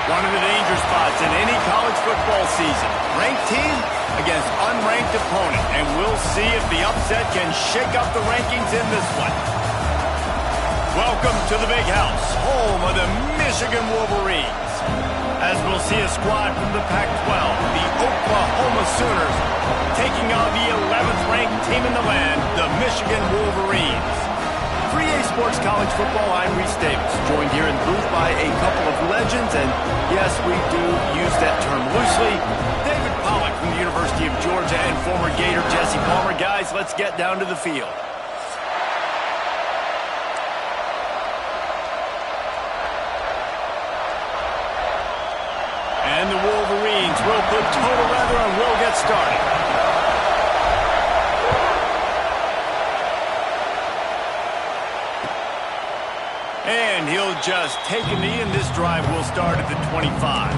One of the danger spots in any college football season. Ranked team against unranked opponent. And we'll see if the upset can shake up the rankings in this one. Welcome to the Big House, home of the Michigan Wolverines. As we'll see a squad from the Pac-12, the Oklahoma Sooners, taking on the 11th ranked team in the land, the Michigan Wolverines. 3A Sports College Football, I'm Reese Davis, joined here in the booth by a couple of legends, and yes, we do use that term loosely. David Pollack from the University of Georgia and former Gator Jesse Palmer. Guys, let's get down to the field. And the Wolverines will put total weather and will get started. And he'll just take a knee, and this drive will start at the 25.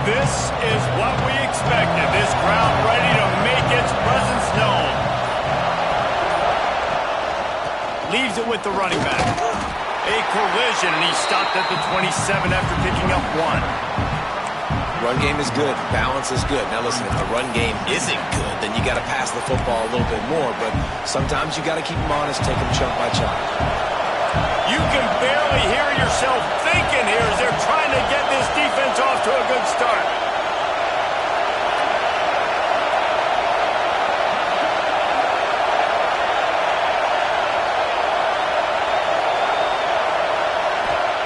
This is what we expected. This crowd ready to make its presence known. Leaves it with the running back. A collision, and he stopped at the 27 after picking up one. Run game is good. Balance is good. Now listen, if the run game isn't good, then you got to pass the football a little bit more. But sometimes you got to keep them honest, take them chunk by chunk. You can barely hear yourself thinking here as they're trying to get this defense off to a good start.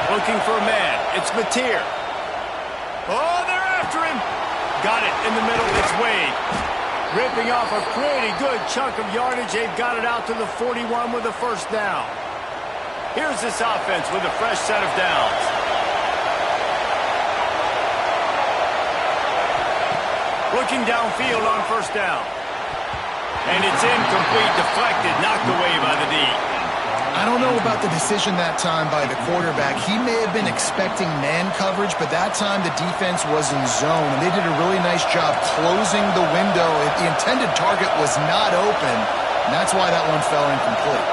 Looking for a man. It's Mateer. Oh, they're after him. Got it in the middle. It's Wade. Ripping off a pretty good chunk of yardage. They've got it out to the 41 with a first down. Here's this offense with a fresh set of downs. Looking downfield on first down. And it's incomplete, deflected, knocked away by the D. I don't know about the decision that time by the quarterback. He may have been expecting man coverage, but that time the defense was in zone, and they did a really nice job closing the window. The intended target was not open, and that's why that one fell incomplete.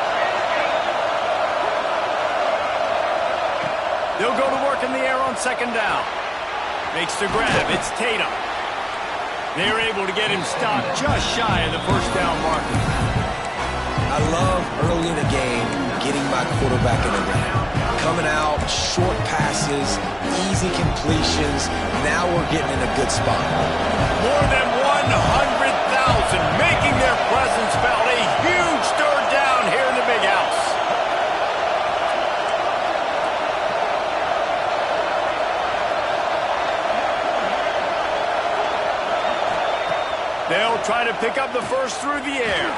They'll go to work in the air on second down. Makes the grab. It's Tatum. They're able to get him stopped just shy of the first down marker. I love early in the game getting my quarterback in the ring. Coming out, short passes, easy completions. Now we're getting in a good spot. More than 100,000 making their presence felt. A huge third down here in the Big House. They'll try to pick up the first through the air.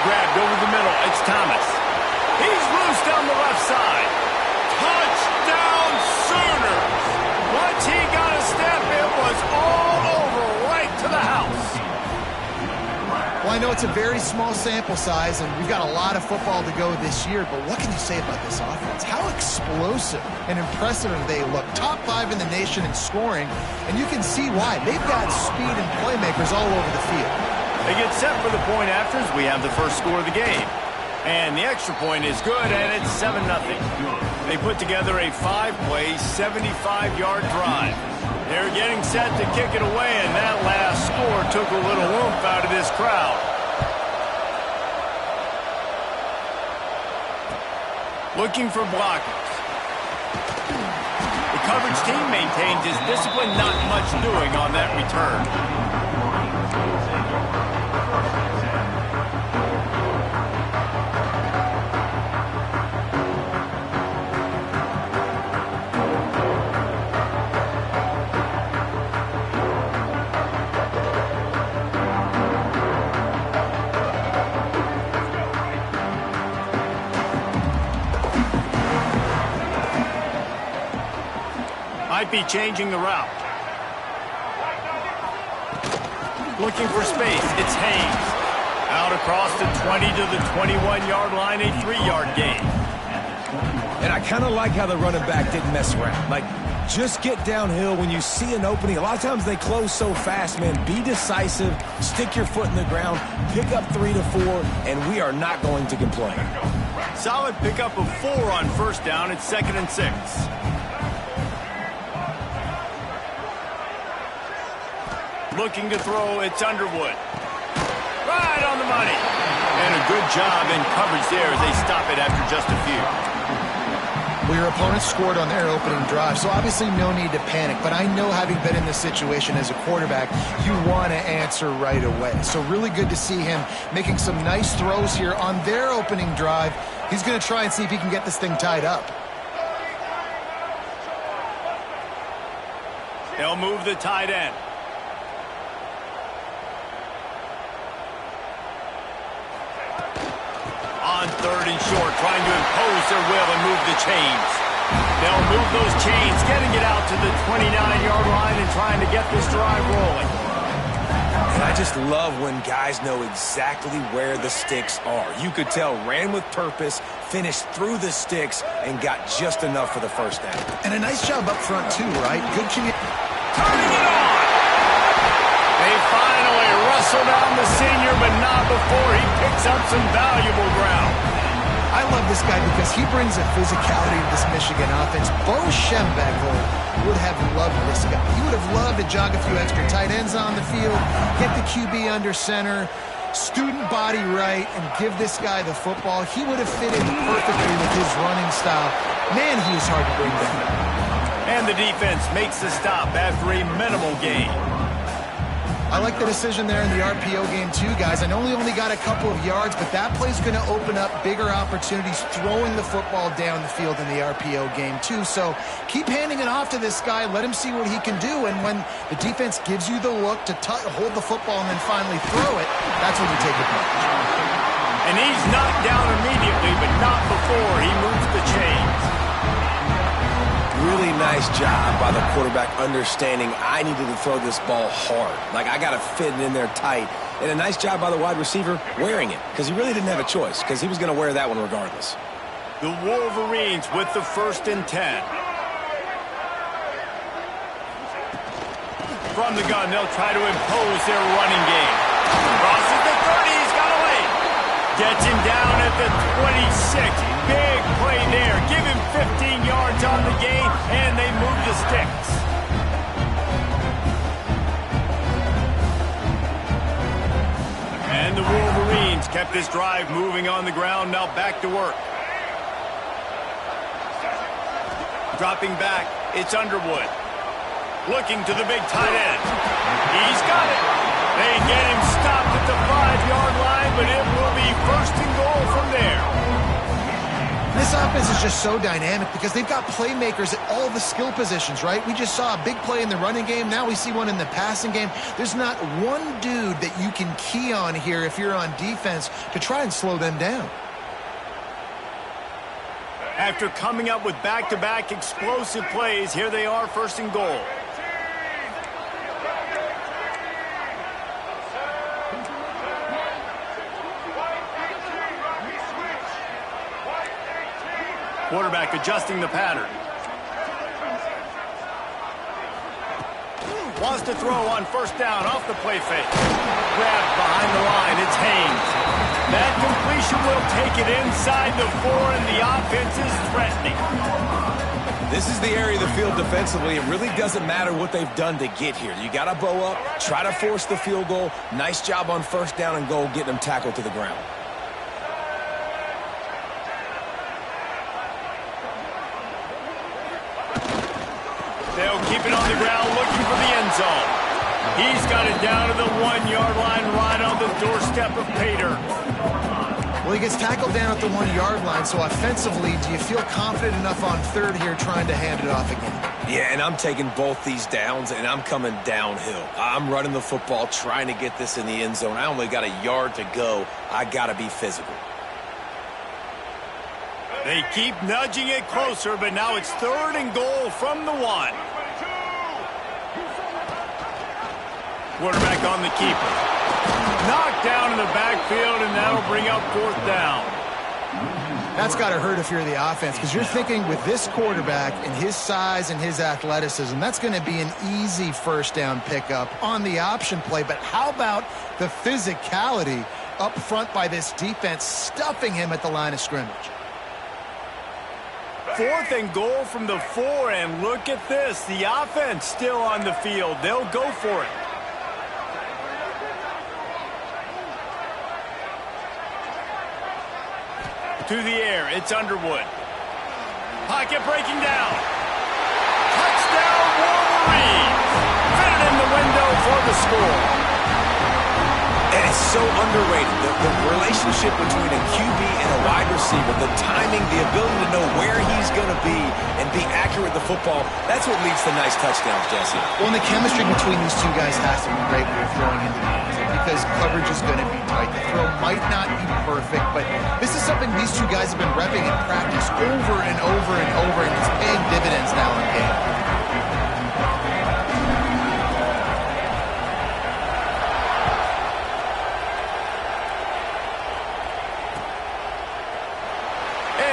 Grabbed over the middle. It's Thomas. He's loose down the left side. Touchdown Sooners. Once he got a step, it was all over right to the house. Well, I know it's a very small sample size, and we've got a lot of football to go this year, but what can you say about this offense? How explosive and impressive they look. Top 5 in the nation in scoring, and you can see why. They've got speed and playmakers all over the field. They get set for the point afters. We have the first score of the game. And the extra point is good, and it's 7-0. They put together a 5-play, 75-yard drive. They're getting set to kick it away, and that last score took a little oomph out of this crowd. Looking for blockers. The coverage team maintains his discipline, not much doing on that return. Might be changing the route. Looking for space. It's Hayes. Out across the 20 to the 21-yard line, a 3-yard gain. And I kind of like how the running back didn't mess around. Like, just get downhill when you see an opening. A lot of times they close so fast, man. Be decisive, stick your foot in the ground, pick up 3 to 4, and we are not going to complain. Solid pickup of 4 on first down. It's 2nd and 6. Looking to throw, it's Underwood. Right on the money. And a good job in coverage there as they stop it after just a few. Well, your opponent scored on their opening drive, so obviously no need to panic. But I know, having been in this situation as a quarterback, you want to answer right away. So really good to see him making some nice throws here on their opening drive. He's going to try and see if he can get this thing tied up. They'll move the tight end. On 3rd and short, trying to impose their will and move the chains. They'll move those chains, getting it out to the 29-yard line and trying to get this drive rolling. And I just love when guys know exactly where the sticks are. You could tell, ran with purpose, finished through the sticks, and got just enough for the first down. And a nice job up front, too, right? Good turning it on! They finally wrestle down the senior, but not before he picks up some valuable ground. I love this guy because he brings a physicality to this Michigan offense. Bo Schembechler would have loved this guy. He would have loved to jog a few extra tight ends on the field, get the QB under center, student body right, and give this guy the football. He would have fit in perfectly with his running style. Man, he is hard to bring down. And the defense makes the stop after a minimal gain. I like the decision there in the RPO game too, guys. I know he only got a couple of yards, but that play's going to open up bigger opportunities throwing the football down the field in the RPO game too. So keep handing it off to this guy. Let him see what he can do. And when the defense gives you the look to hold the football and then finally throw it, that's when you take advantage. And he's knocked down immediately, but not before he moves the chains. Really nice job by the quarterback understanding I needed to throw this ball hard. Like, I got to fit it in there tight. And a nice job by the wide receiver wearing it, because he really didn't have a choice, because he was going to wear that one regardless. The Wolverines with the 1st and 10. From the gun, they'll try to impose their running game. Crosses the 30, he's got away. Gets him down at the 26. Big play there. Give him 15 yards on the gain, and they move the sticks. And the Wolverines kept this drive moving on the ground. Now back to work. Dropping back, it's Underwood. Looking to the big tight end. He's got it. They get him stopped at the 5-yard line, but it will be 1st and goal from there. This offense is just so dynamic because they've got playmakers at all the skill positions, right? We just saw a big play in the running game. Now we see one in the passing game. There's not one dude that you can key on here if you're on defense to try and slow them down. After coming up with back-to-back explosive plays, here they are, 1st and goal. Quarterback adjusting the pattern. Wants to throw on 1st down off the play fake. Grabbed behind the line. It's Haynes. That completion will take it inside the 4, and the offense is threatening. This is the area of the field defensively. It really doesn't matter what they've done to get here. You got to bow up, try to force the field goal. Nice job on 1st down and goal, getting them tackled to the ground. They'll keep it on the ground, looking for the end zone. He's got it down to the 1-yard line, right on the doorstep of Pater. Well, he gets tackled down at the 1-yard line, so offensively, do you feel confident enough on 3rd here trying to hand it off again? Yeah, and I'm taking both these downs, and I'm coming downhill. I'm running the football, trying to get this in the end zone. I only got a yard to go. I got to be physical. They keep nudging it closer, but now it's 3rd and goal from the 1. Quarterback on the keeper. Knocked down in the backfield, and that'll bring up 4th down. That's got to hurt if you're the offense, because you're thinking with this quarterback and his size and his athleticism, that's going to be an easy first down pickup on the option play. But how about the physicality up front by this defense, stuffing him at the line of scrimmage? 4th and goal from the 4, and look at this. The offense still on the field. They'll go for it. To the air, it's Underwood. Pocket breaking down. Touchdown, Wolverines! Fitted in the window for the score. And it's so underrated. The relationship between a QB and a wide receiver, the timing, the ability to know where he's going to be and be accurate with the football, that's what leads to nice touchdowns, Jesse. Well, and the chemistry between these two guys has to be great when you're throwing into the end zone, because coverage is going to be tight. The throw might not be perfect, but this is something these two guys have been repping in practice over and over and over, and it's paying dividends now in game.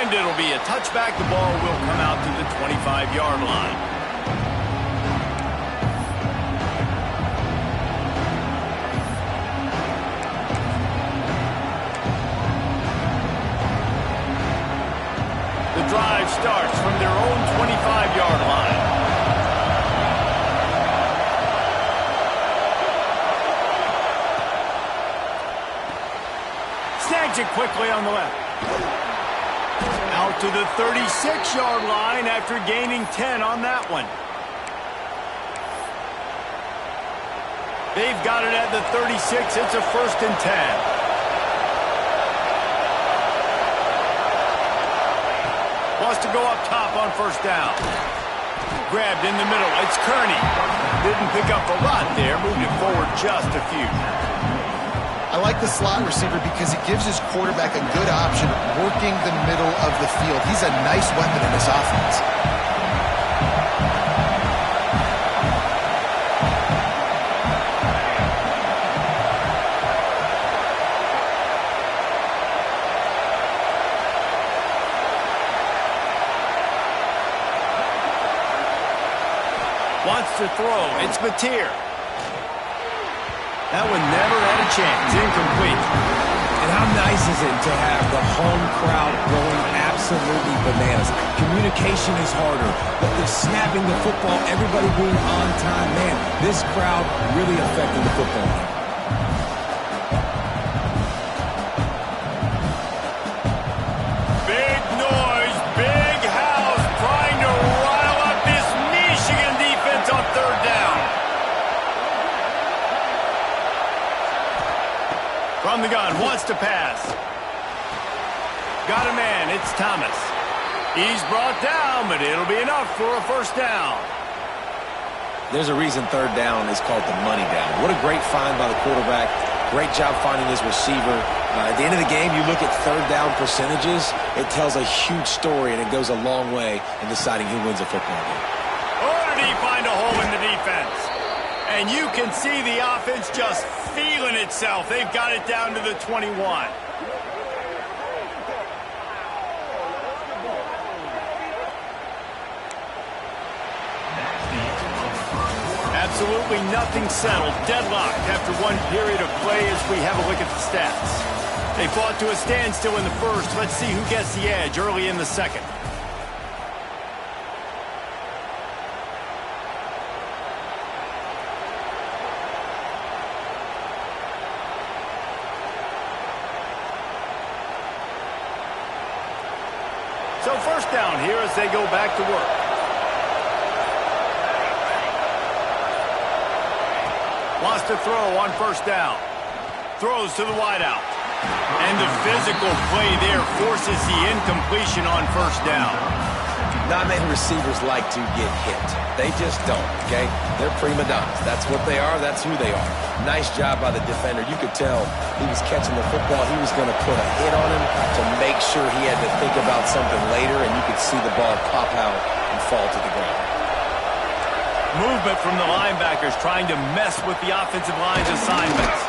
And it'll be a touchback. The ball will come out to the 25-yard line. The drive starts from their own 25-yard line. Snags it quickly on the left. Out to the 36-yard line after gaining 10 on that one. They've got it at the 36. It's a 1st and 10. Wants to go up top on 1st down. Grabbed in the middle. It's Kearney. Didn't pick up a lot there. Moved it forward just a few. I like the slot receiver because it gives his quarterback a good option working the middle of the field. He's a nice weapon in this offense. Wants to throw. It's Mateer. That one never had a chance. Incomplete. And how nice is it to have the home crowd going absolutely bananas? Communication is harder, but they're snapping the football, everybody being on time. Man, this crowd really affected the football game. Big noise, big house, trying to rile up this Michigan defense on 3rd down. From the gun, wants to pass. Got a man, it's Thomas. He's brought down, but it'll be enough for a 1st down. There's a reason 3rd down is called the money down. What a great find by the quarterback. Great job finding his receiver. At the end of the game, you look at 3rd down percentages. It tells a huge story, and it goes a long way in deciding who wins a football game. Oh, did he find a hole in the defense? And you can see the offense just feeling itself. They've got it down to the 21. Absolutely nothing settled. Deadlocked after one period of play as we have a look at the stats. They fought to a standstill in the 1st. Let's see who gets the edge early in the 2nd. So 1st down here as they go back to work. Wants to throw on 1st down. Throws to the wideout. And the physical play there forces the incompletion on 1st down. Not many receivers like to get hit. They just don't, okay? They're prima donnas. That's what they are. That's who they are. Nice job by the defender. You could tell he was catching the football. He was going to put a hit on him to make sure he had to think about something later, and you could see the ball pop out and fall to the ground. Movement from the linebackers trying to mess with the offensive line's assignments.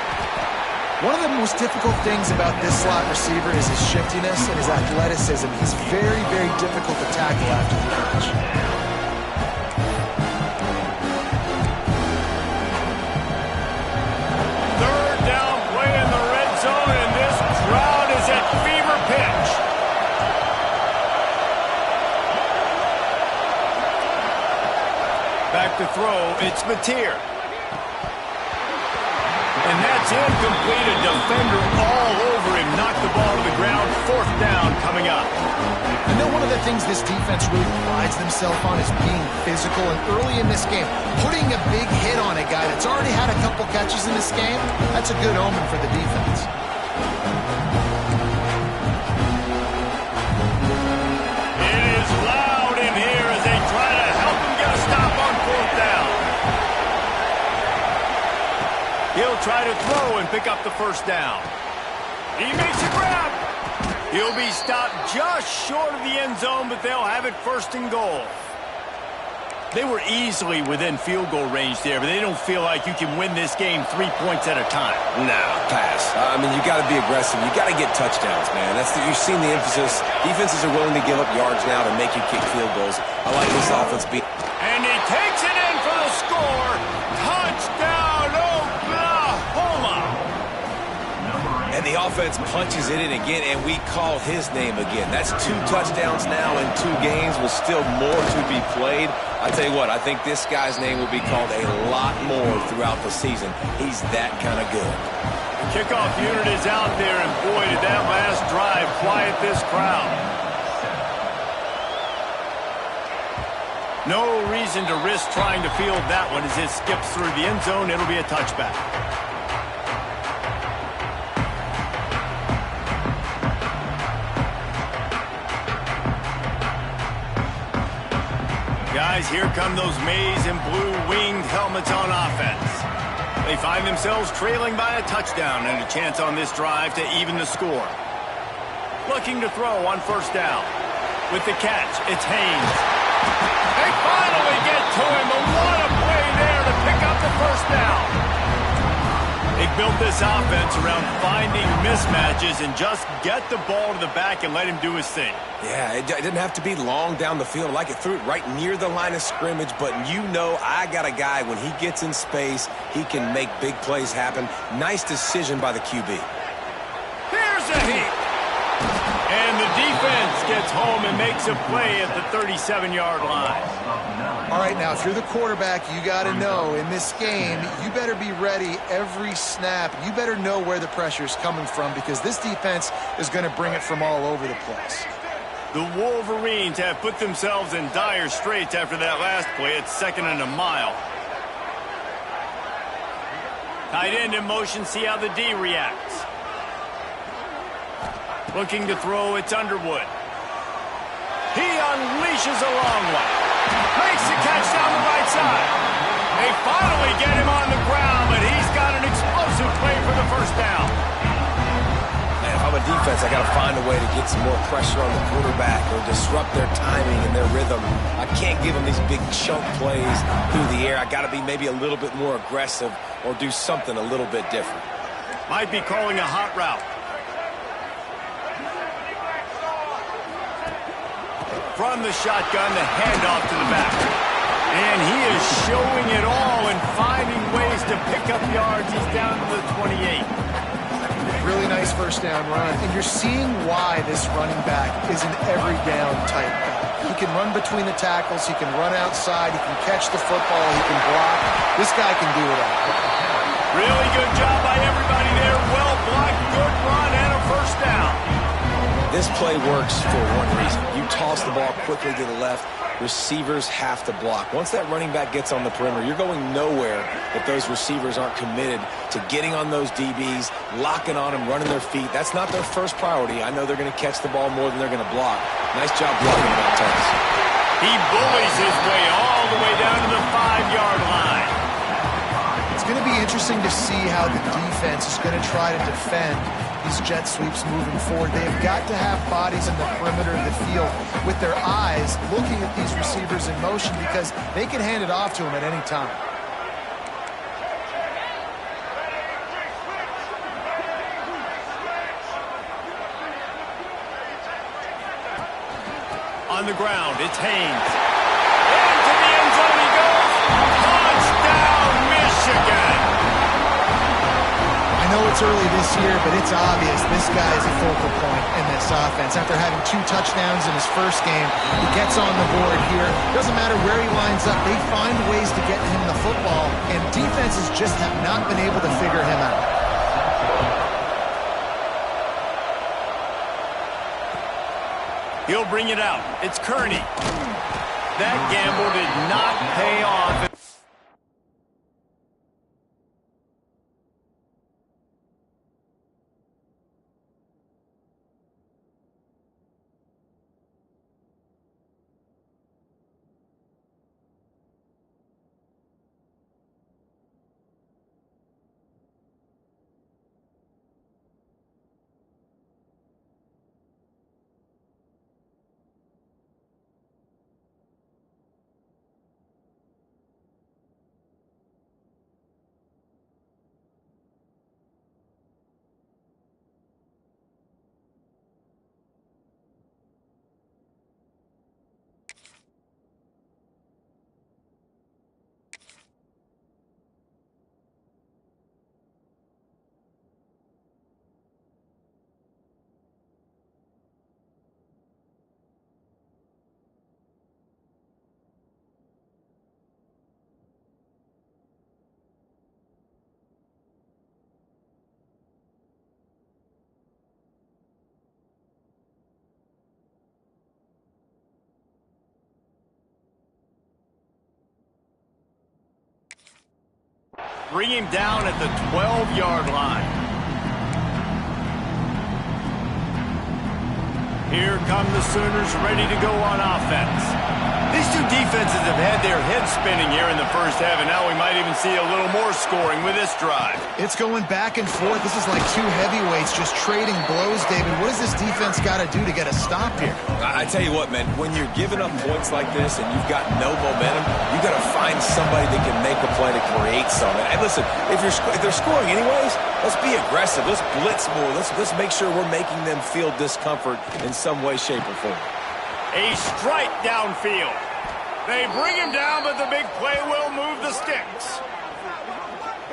One of the most difficult things about this slot receiver is his shiftiness and his athleticism. He's very, very difficult to tackle after the catch. Third down play in the red zone, and this crowd is at fever pitch. Back to throw, it's Mateer. And that's incomplete. A defender all over him. Knocked the ball to the ground. Fourth down coming up. I know one of the things this defense really prides themselves on is being physical. And early in this game, putting a big hit on a guy that's already had a couple catches in this game, that's a good omen for the defense. It is loud in here as they try to help him get a stop on fourth down. He'll try to throw and pick up the first down. He makes a grab. He'll be stopped just short of the end zone, but they'll have it first and goal. They were easily within field goal range there, but they don't feel like you can win this game 3 points at a time. No, pass. I mean, you got to be aggressive. You got to get touchdowns, man. You've seen the emphasis. Defenses are willing to give up yards now to make you kick field goals. I like this offense being. And he takes it in for the score. Touchdown, Oklahoma. And the offense punches it in again, and we call his name again. That's 2 touchdowns now in 2 games with still more to be played. I tell you what, I think this guy's name will be called a lot more throughout the season. He's that kind of good. The kickoff unit is out there, and boy, did that last drive quiet this crowd. No reason to risk trying to field that one as it skips through the end zone. It'll be a touchback. Guys, here come those maize and blue winged helmets on offense. They find themselves trailing by a touchdown and a chance on this drive to even the score. Looking to throw on first down. With the catch, it's Haynes. They finally get to him, but what a play there to pick up the first down. They built this offense around finding mismatches and just get the ball to the back and let him do his thing. Yeah, it didn't have to be long down the field. Like it threw it right near the line of scrimmage, but you know I got a guy, when he gets in space, he can make big plays happen. Nice decision by the QB. Here's a hit. And the defense gets home and makes a play at the 37-yard line. All right, now, if you're the quarterback, you got to know, in this game, you better be ready every snap. You better know where the pressure is coming from because this defense is going to bring it from all over the place. The Wolverines have put themselves in dire straits after that last play. It's 2nd and a mile. Tight end in motion, see how the D reacts. Looking to throw, it's Underwood. He unleashes a long one. Makes the catch down the right side. They finally get him on the ground, but he's got an explosive play for the first down. Man, if I'm a defense, I got to find a way to get some more pressure on the quarterback or disrupt their timing and their rhythm. I can't give them these big chunk plays through the air. I got to be maybe a little bit more aggressive or do something a little bit different. Might be calling a hot route. From the shotgun, the handoff to the back. And he is showing it all and finding ways to pick up yards. He's down to the 28. Really nice first down run. And you're seeing why this running back is an every down type guy. He can run between the tackles. He can run outside. He can catch the football. He can block. This guy can do it all. Really good job by everybody there. Well blocked, good run, and a first down. This play works for one reason. You toss the ball quickly to the left. Receivers have to block. Once that running back gets on the perimeter, you're going nowhere if those receivers aren't committed to getting on those DBs, locking on them, running their feet. That's not their first priority. I know they're going to catch the ball more than they're going to block. Nice job blocking that toss. He bullies his way all the way down to the 5-yard line. It's going to be interesting to see how the defense is going to try to defend these jet sweeps moving forward. They've got to have bodies in the perimeter of the field with their eyes looking at these receivers in motion because they can hand it off to them at any time. on the ground. It's Haynes. Into the end zone he goes. Touchdown, Michigan. I know it's early this year, but it's obvious this guy is a focal point in this offense. After having 2 touchdowns in his first game, he gets on the board here. Doesn't matter where he lines up. They find ways to get him the football, and defenses just have not been able to figure him out. He'll bring it out. It's Kearney. That gamble did not pay off. Bring him down at the 12-yard line. Here come the Sooners ready to go on offense. These two defenses have had their heads spinning here in the first half, and now we might even see a little more scoring with this drive. It's going back and forth. This is like 2 heavyweights just trading blows, David. What does this defense got to do to get a stop here? I tell you what, man, when you're giving up points like this and you've got no momentum, you got to find somebody that can make a play to create something. And listen, if they're scoring anyways, let's be aggressive. Let's blitz more. Let's make sure we're making them feel discomfort in some way, shape, or form. A strike downfield. They bring him down, but the big play will move the sticks.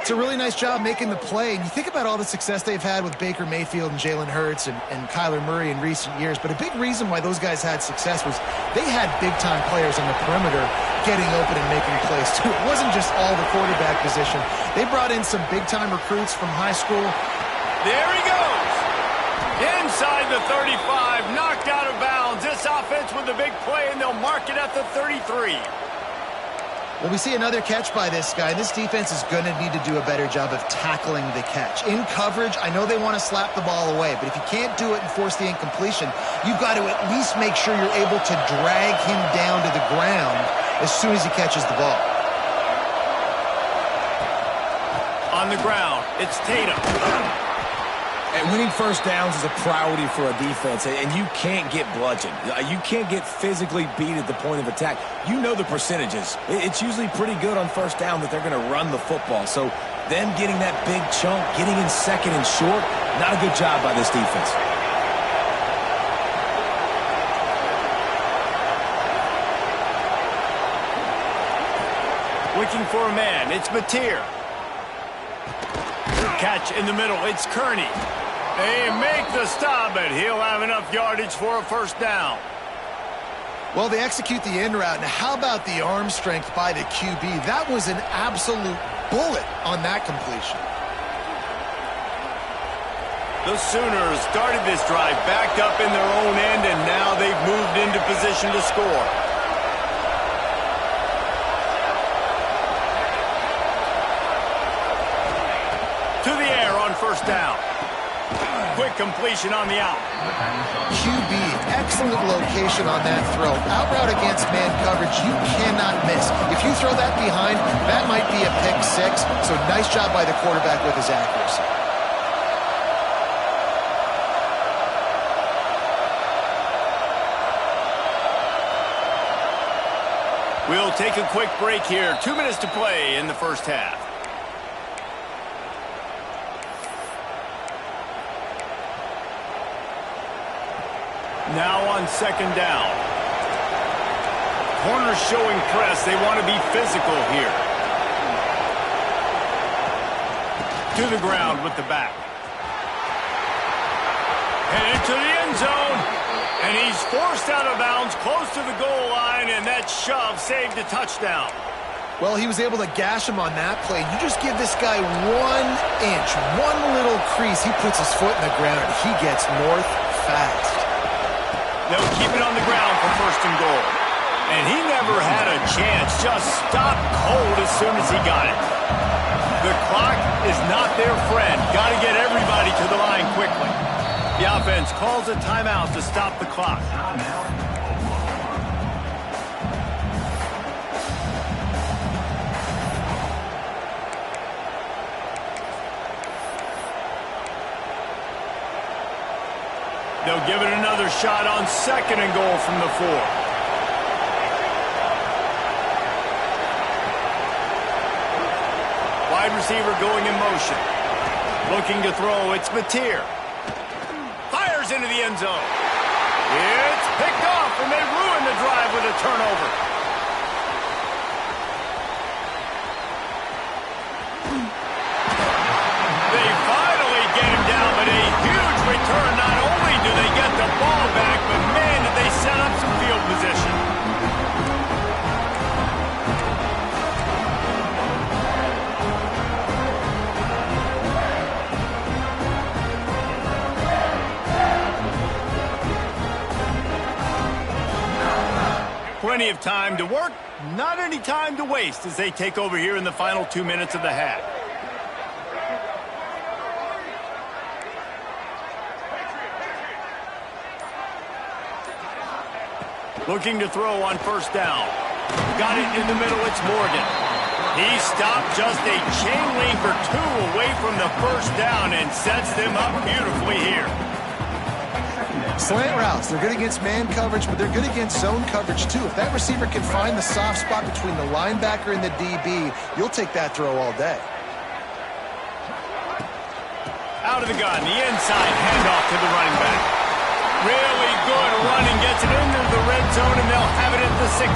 It's a really nice job making the play. And you think about all the success they've had with Baker Mayfield and Jalen Hurts and Kyler Murray in recent years. But a big reason why those guys had success was they had big-time players on the perimeter getting open and making plays, too. It wasn't just all the quarterback position. They brought in some big-time recruits from high school. There he goes. Inside the 35, knocked out of bounds. This offense with the big play, and they'll mark it at the 33. Well, we see another catch by this guy. This defense is going to need to do a better job of tackling the catch. In coverage, I know they want to slap the ball away, but if you can't do it and force the incompletion, you've got to at least make sure you're able to drag him down to the ground as soon as he catches the ball. On the ground, it's Tatum. And winning first downs is a priority for a defense, and you can't get bludgeoned. You can't get physically beat at the point of attack. You know the percentages. It's usually pretty good on first down that they're going to run the football. So them getting that big chunk, getting in second and short, not a good job by this defense. Looking for a man. It's Mateer. Catch in the middle. It's Kearney. They make the stop, but he'll have enough yardage for a first down. Well, they execute the in route. Now, how about the arm strength by the QB? That was an absolute bullet on that completion. The Sooners started this drive backed up in their own end, and now they've moved into position to score. To the air on first down. Quick completion on the out. QB, excellent location on that throw. Out route against man coverage, you cannot miss. If you throw that behind, that might be a pick 6. So nice job by the quarterback with his accuracy. We'll take a quick break here. 2 minutes to play in the first half. Now on second down. corners showing press. They want to be physical here. To the ground with the back. And into the end zone. And he's forced out of bounds close to the goal line, and that shove saved a touchdown. Well, he was able to gash him on that play. You just give this guy 1 inch, one little crease. He puts his foot in the ground, and he gets north fast. They'll keep it on the ground for 1st and goal. And he never had a chance. Just stopped cold as soon as he got it. The clock is not their friend. Got to get everybody to the line quickly. The offense calls a timeout to stop the clock. They'll give it another shot on 2nd and goal from the 4. Wide receiver going in motion. Looking to throw, it's Mateer. Fires into the end zone. It's picked off, and they ruin the drive with a turnover. They finally get him down, but a huge return. Not only do they get the ball back, but man, did they set up some field position. Plenty of time to work, not any time to waste as they take over here in the final 2 minutes of the half. Looking to throw on 1st down. Got it in the middle, it's Morgan. He stopped just a chain link or 2 away from the 1st down and sets them up beautifully here. Slant routes, they're good against man coverage, but they're good against zone coverage too. If that receiver can find the soft spot between the linebacker and the DB, you'll take that throw all day. Out of the gun, the inside handoff to the running back. Really good running, gets it into the red zone, and they'll have it at the 16.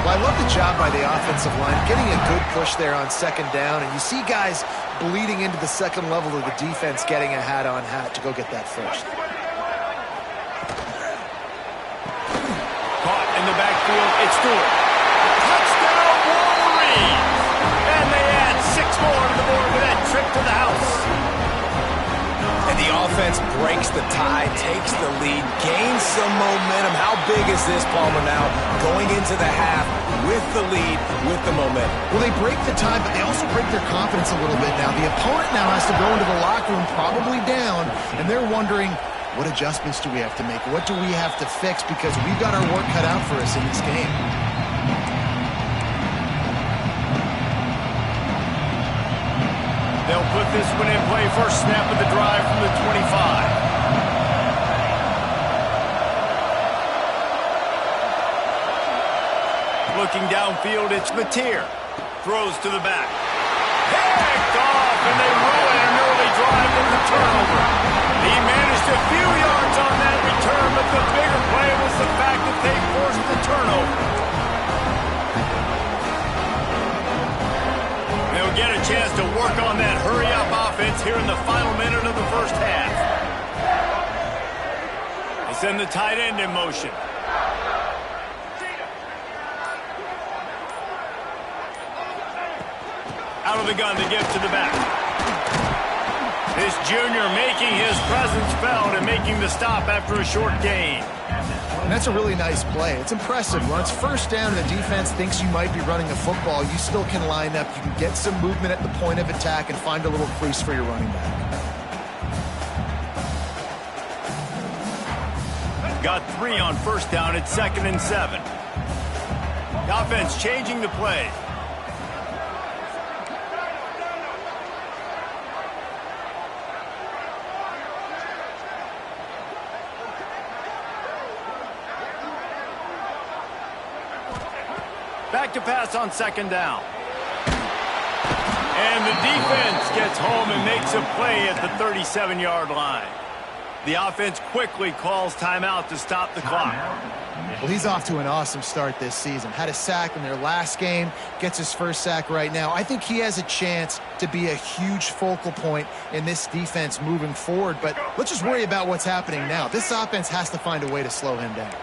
Well, I love the job by the offensive line, getting a good push there on 2nd down, and you see guys bleeding into the 2nd level of the defense, getting a hat-on-hat to go get that first. Caught in the backfield, it's Stewart. Touchdown, Wolverines! And they add 6 more to the board with that trip to the house. And the offense breaks the tie, takes the lead, gains some momentum. How big is this, Palmer, now going into the half with the lead, with the momentum? Well, they break the tie, but they also break their confidence a little bit now. The opponent now has to go into the locker room probably down, and they're wondering, what adjustments do we have to make? What do we have to fix? Because we've got our work cut out for us in this game. They'll put this one in play. 1st snap of the drive from the 25. Looking downfield, it's Mateer. Throws to the back. Picked off, and they ruin an early drive with the turnover. He managed a few yards on that return, but the bigger play was the fact that they forced the turnover. They'll get a chance to work on that hurry-up offense here in the final minute of the 1st half. They send the tight end in motion. Out of the gun to give to the back. This junior making his presence felt and making the stop after a short gain. And that's a really nice play. It's impressive. When it's 1st down and the defense thinks you might be running a football, you still can line up. You can get some movement at the point of attack and find a little crease for your running back. Got 3 on 1st down at 2nd and 7. The offense changing the play. Back to pass on 2nd down. And the defense gets home and makes a play at the 37-yard line. The offense quickly calls timeout to stop the clock. Well, he's off to an awesome start this season. Had a sack in their last game, gets his first sack right now. I think he has a chance to be a huge focal point in this defense moving forward, but let's just worry about what's happening now. This offense has to find a way to slow him down.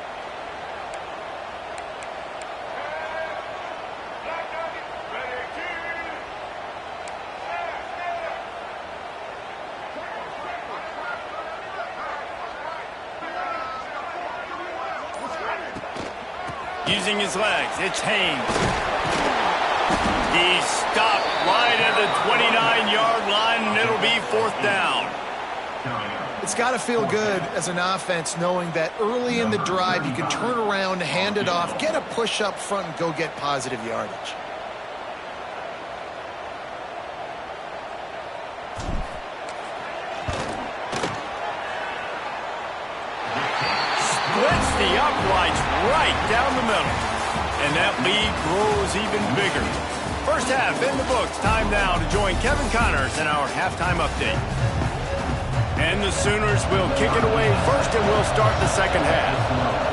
Using his legs, it's Haynes. He's stopped right at the 29-yard line, and it'll be 4th down. It's got to feel good as an offense knowing that early in the drive you can turn around, hand it off, get a push up front, and go get positive yardage. Splits the uprights right down the middle. And that lead grows even bigger. First half in the books. Time now to join Kevin Connors in our halftime update. And the Sooners will kick it away first, and we'll start the second half.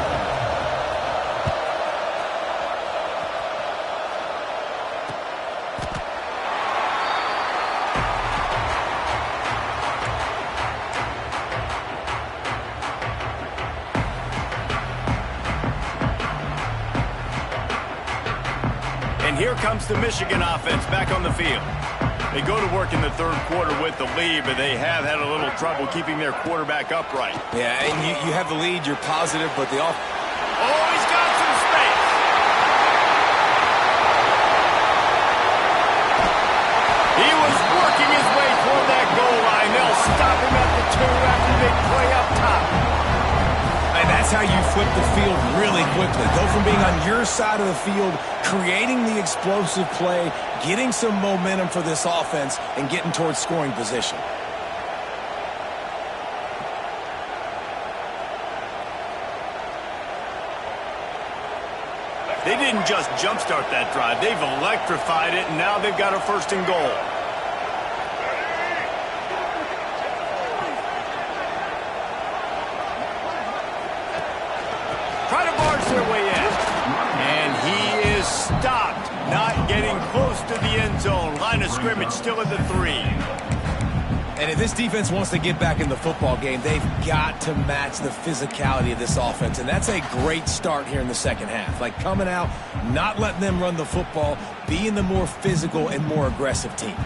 Here comes the Michigan offense back on the field. They go to work in the third quarter with the lead, but they have had a little trouble keeping their quarterback upright. Yeah, and you have the lead, you're positive, but the offense... Oh, he's got some space. He was working his way toward that goal line. They'll stop him at the 2 after the big play up top. And that's how you flip the field really quickly. Go from being on your side of the field, creating the explosive play, getting some momentum for this offense, and getting towards scoring position. They didn't just jumpstart that drive. They've electrified it, and now they've got a 1st and goal. Try to barge their way in. And he is stopped, not getting close to the end zone. Line of scrimmage still at the 3. And if this defense wants to get back in the football game, they've got to match the physicality of this offense. And that's a great start here in the second half. Like coming out, not letting them run the football, being the more physical and more aggressive team.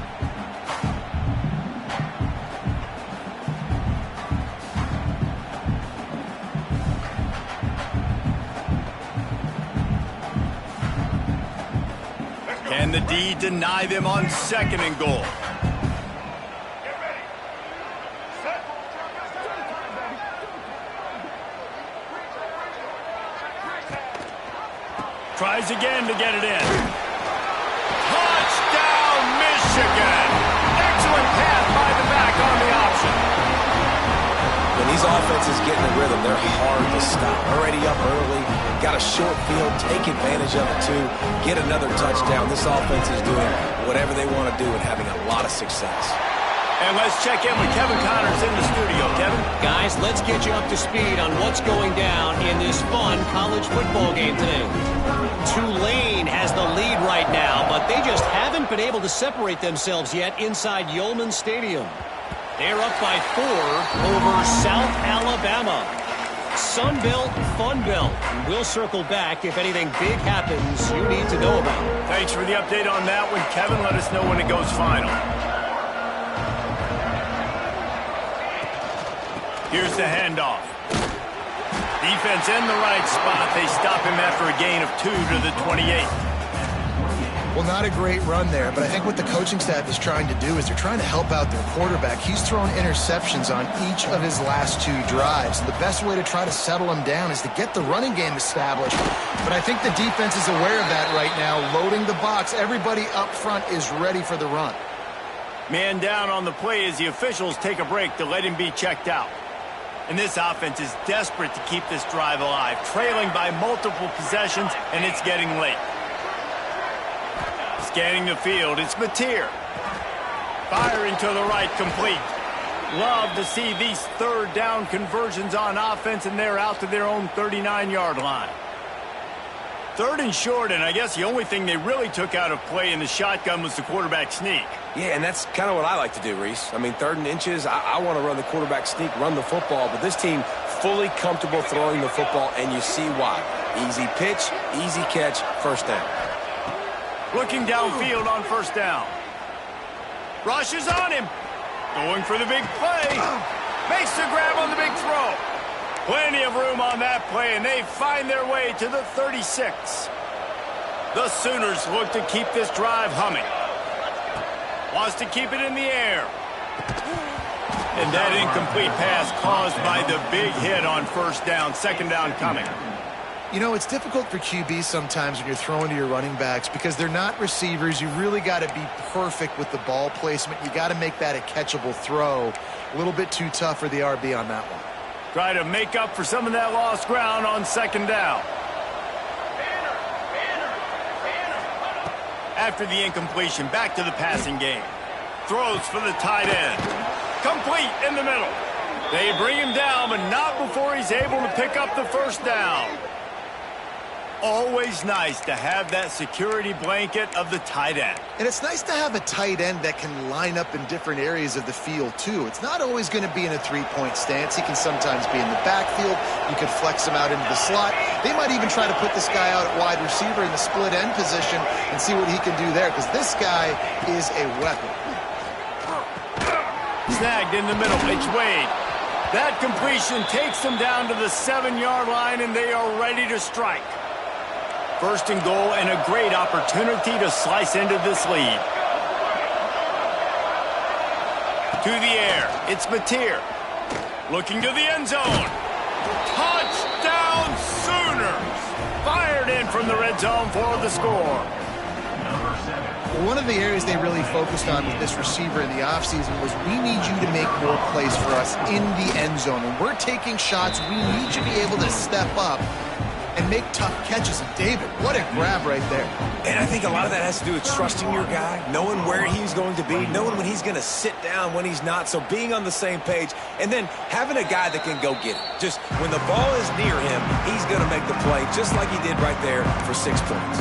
Can the D deny them on 2nd and goal? Tries again to get it in. Touchdown, Michigan! Excellent pass by the back on the option. When these offenses get in the rhythm, they're hard to stop. Already up early, got a short field, take advantage of it too, get another touchdown. This offense is doing whatever they want to do and having a lot of success. And let's check in with Kevin Connors in the studio. Kevin? Guys, let's get you up to speed on what's going down in this fun college football game today. Tulane has the lead right now, but they just haven't been able to separate themselves yet inside Yulman Stadium. They're up by 4 over South Alabama. Sun Belt, Fun Belt. We'll circle back if anything big happens you need to know about. Thanks for the update on that one, Kevin. Let us know when it goes final. Here's the handoff. Defense in the right spot. They stop him after a gain of 2 to the 28. Well, not a great run there, but I think what the coaching staff is trying to do is they're trying to help out their quarterback. He's thrown interceptions on each of his last 2 drives. And the best way to try to settle him down is to get the running game established. But I think the defense is aware of that right now, loading the box. Everybody up front is ready for the run. Man down on the play as the officials take a break to let him be checked out. And this offense is desperate to keep this drive alive, trailing by multiple possessions, and it's getting late. Scanning the field, it's Mateer. Firing to the right, complete. Love to see these third down conversions on offense, and they're out to their own 39-yard line. Third and short, and I guess the only thing they really took out of play in the shotgun was the quarterback sneak. Yeah, and that's kind of what I like to do, Reese. I mean, 3rd and inches, I want to run the quarterback sneak, run the football, but this team fully comfortable throwing the football, and you see why. Easy pitch, easy catch, first down. Looking downfield on first down. Rush is on him. Going for the big play. Makes the grab on the big throw. Plenty of room on that play, and they find their way to the 36. The Sooners look to keep this drive humming. Wants to keep it in the air. And that incomplete pass caused by the big hit on first down. Second down coming. You know, it's difficult for QBs sometimes when you're throwing to your running backs because they're not receivers. You really got to be perfect with the ball placement. You got to make that a catchable throw. A little bit too tough for the RB on that one. Try to make up for some of that lost ground on second down. After the incompletion, back to the passing game. Throws for the tight end. Complete in the middle. They bring him down, but not before he's able to pick up the first down. Always nice to have that security blanket of the tight end. And it's nice to have a tight end that can line up in different areas of the field, too. It's not always going to be in a three-point stance. He can sometimes be in the backfield. You could flex him out into the slot. They might even try to put this guy out at wide receiver in the split end position and see what he can do there, because this guy is a weapon. Snagged in the middle. It's Wade. That completion takes them down to the 7-yard line, and they are ready to strike. First and goal, and a great opportunity to slice into this lead. To the air, it's Mateer. Looking to the end zone. Touchdown Sooners! Fired in from the red zone for the score. One of the areas they really focused on with this receiver in the offseason was we need you to make more plays for us in the end zone. When we're taking shots, we need you to be able to step up and make tough catches. And David, what a grab right there. And I think a lot of that has to do with trusting your guy, knowing where he's going to be, knowing when he's going to sit down, when he's not, so being on the same page, and then having a guy that can go get it. Just when the ball is near him, he's going to make the play, just like he did right there for 6 points.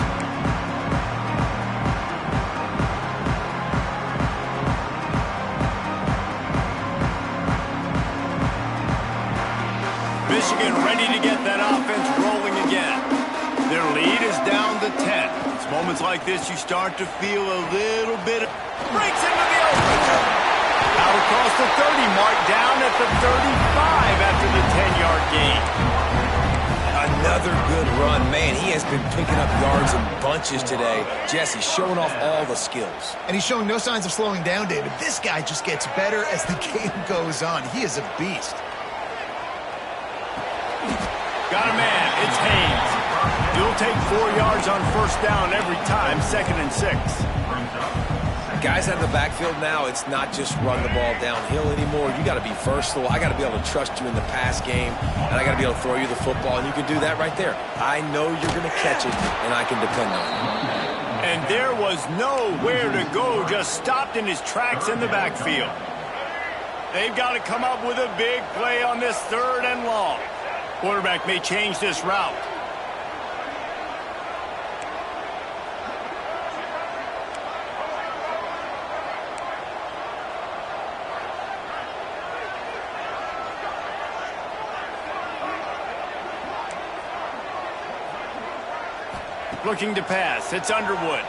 Michigan ready to get that offense rolling again. Their lead is down to 10. It's moments like this you start to feel a little bit. Breaks into the open. Out across the 30 mark, down at the 35 after the 10-yard gain. Another good run. Man, he has been picking up yards in bunches today. Jesse's showing off all the skills. And he's showing no signs of slowing down, David. This guy just gets better as the game goes on. He is a beast. Got a man. It's Haynes. He'll take 4 yards on first down every time, 2nd and 6. Guys out of the backfield now, it's not just run the ball downhill anymore. You got to be versatile. I got to be able to trust you in the pass game, and I got to be able to throw you the football, and you can do that right there. I know you're going to catch it, and I can depend on it. And there was nowhere to go, just stopped in his tracks in the backfield. They've got to come up with a big play on this 3rd and long. Quarterback may change this route. Looking to pass. It's Underwood.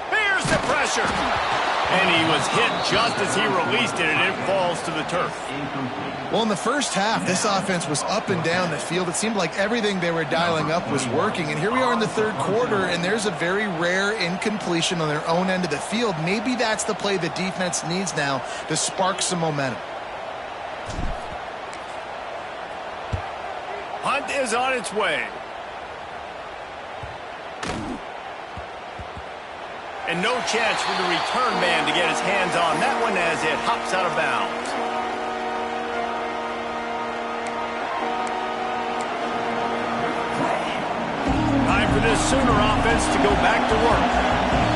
Here's the pressure. And he was hit just as he released it, and it falls to the turf. Well, in the first half, this offense was up and down the field. It seemed like everything they were dialing up was working. And here we are in the 3rd quarter, and there's a very rare incompletion on their own end of the field. Maybe that's the play the defense needs now to spark some momentum. Hunt is on its way. And no chance for the return man to get his hands on that one as it hops out of bounds. Time for this Sooner offense to go back to work.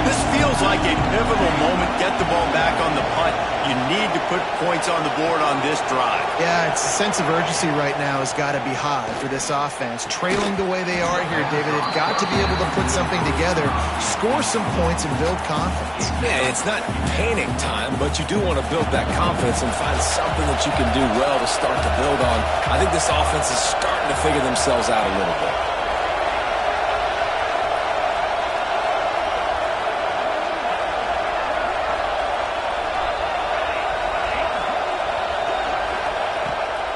This feels like a pivotal moment. Get the ball back on the punt. You You need to put points on the board on this drive. Yeah, it's a sense of urgency right now has got to be high for this offense. Trailing the way they are here, David, they've got to be able to put something together, score some points, and build confidence. Yeah, it's not panic time, but you do want to build that confidence and find something that you can do well to start to build on. I think this offense is starting to figure themselves out a little bit.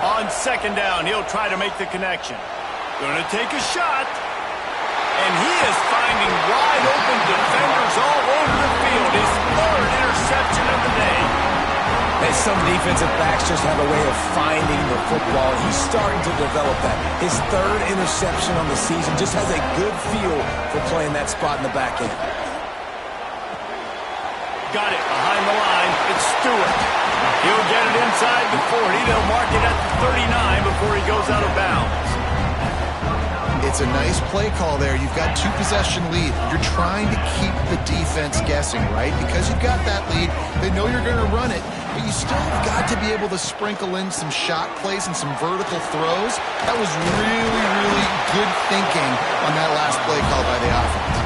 On second down, he'll try to make the connection. Going to take a shot. And he is finding wide open defenders all over the field. His third interception of the day. And some defensive backs just have a way of finding the football. He's starting to develop that. His third interception on the season just has a good feel for playing that spot in the back end. Got it behind the line. It's Stewart. He'll get it inside the 40. They'll mark it at the 39 before he goes out of bounds. It's a nice play call there. You've got two-possession lead. You're trying to keep the defense guessing, right? Because you've got that lead, they know you're going to run it, but you still have got to be able to sprinkle in some shot plays and some vertical throws. That was really, really good thinking on that last play call by the offense.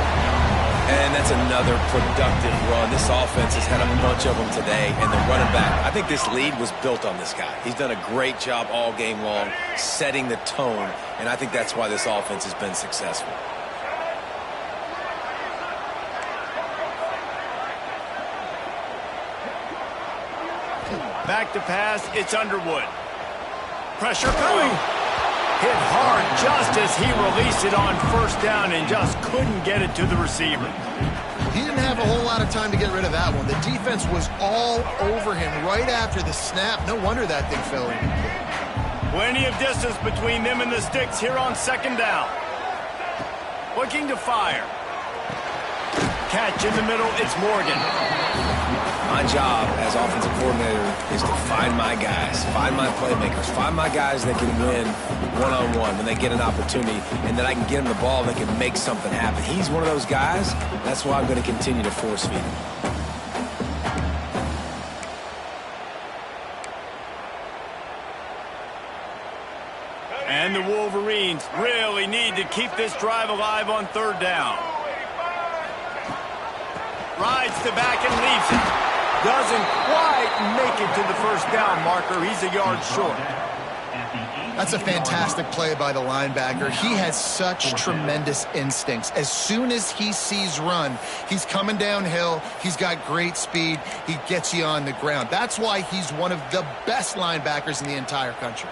And that's another productive run. This offense has had a bunch of them today, and the running back, I think this lead was built on this guy. He's done a great job all game long setting the tone, and I think that's why this offense has been successful. Back to pass, it's Underwood. Pressure coming. Hit hard just as he released it on first down and just couldn't get it to the receiver. He didn't have a whole lot of time to get rid of that one. The defense was all over him right after the snap. No wonder that thing fell in. Plenty of distance between them and the sticks here on second down. Looking to fire. Catch in the middle, it's Morgan. My job as offensive coordinator is to find my guys, find my playmakers, find my guys that can win one-on-one when they get an opportunity, and that I can get them the ball and they can make something happen. He's one of those guys. That's why I'm going to continue to force feed him. And the Wolverines really need to keep this drive alive on third down. Rides the back and leaves it. Doesn't quite make it to the first down marker. He's a yard short. That's a fantastic play by the linebacker. He has such tremendous instincts. As soon as he sees run, he's coming downhill. He's got great speed. He gets you on the ground. That's why he's one of the best linebackers in the entire country.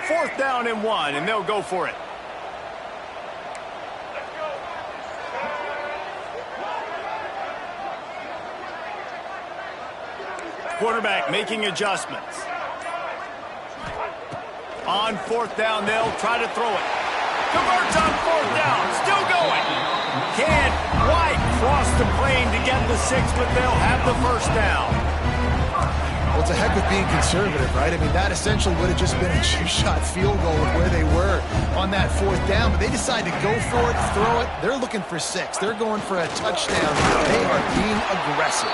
Fourth down and 1, and they'll go for it. Quarterback making adjustments. On fourth down, they'll try to throw it. Converts on fourth down, still going. Can't quite cross the plane to get the 6, but they'll have the first down. Well, it's a heck of being conservative, right? I mean, that essentially would have just been a chip-shot field goal with where they were on that fourth down, but they decided to go for it, throw it. They're looking for 6. They're going for a touchdown. They are being aggressive.